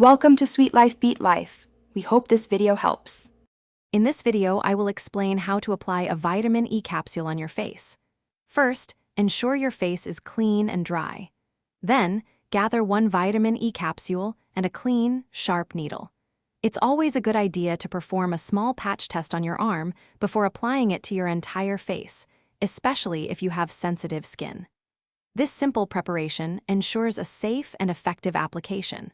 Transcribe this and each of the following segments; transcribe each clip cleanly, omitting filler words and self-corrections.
Welcome to Sweet Life Beat Life. We hope this video helps. In this video, I will explain how to apply a vitamin E capsule on your face. First, ensure your face is clean and dry. Then, gather one vitamin E capsule and a clean, sharp needle. It's always a good idea to perform a small patch test on your arm before applying it to your entire face, especially if you have sensitive skin. This simple preparation ensures a safe and effective application.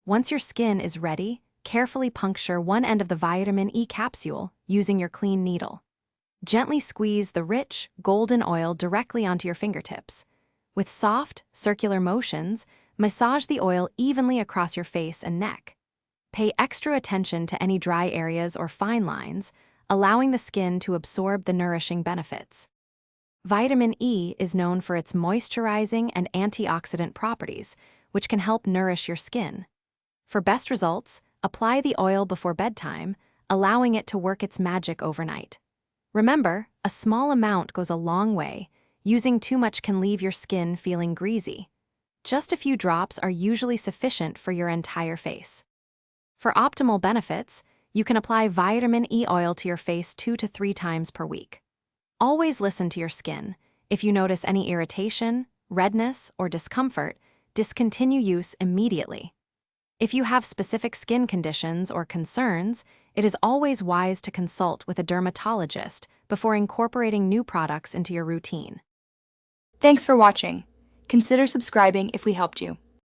Once your skin is ready, carefully puncture one end of the vitamin E capsule using your clean needle. Gently squeeze the rich, golden oil directly onto your fingertips. With soft, circular motions, massage the oil evenly across your face and neck. Pay extra attention to any dry areas or fine lines, allowing the skin to absorb the nourishing benefits. Vitamin E is known for its moisturizing and antioxidant properties, which can help nourish your skin. For best results, apply the oil before bedtime, allowing it to work its magic overnight. Remember, a small amount goes a long way. Using too much can leave your skin feeling greasy. Just a few drops are usually sufficient for your entire face. For optimal benefits, you can apply vitamin E oil to your face 2 to 3 times per week. Always listen to your skin. If you notice any irritation, redness, or discomfort, discontinue use immediately. If you have specific skin conditions or concerns, it is always wise to consult with a dermatologist before incorporating new products into your routine. Thanks for watching. Consider subscribing if we helped you.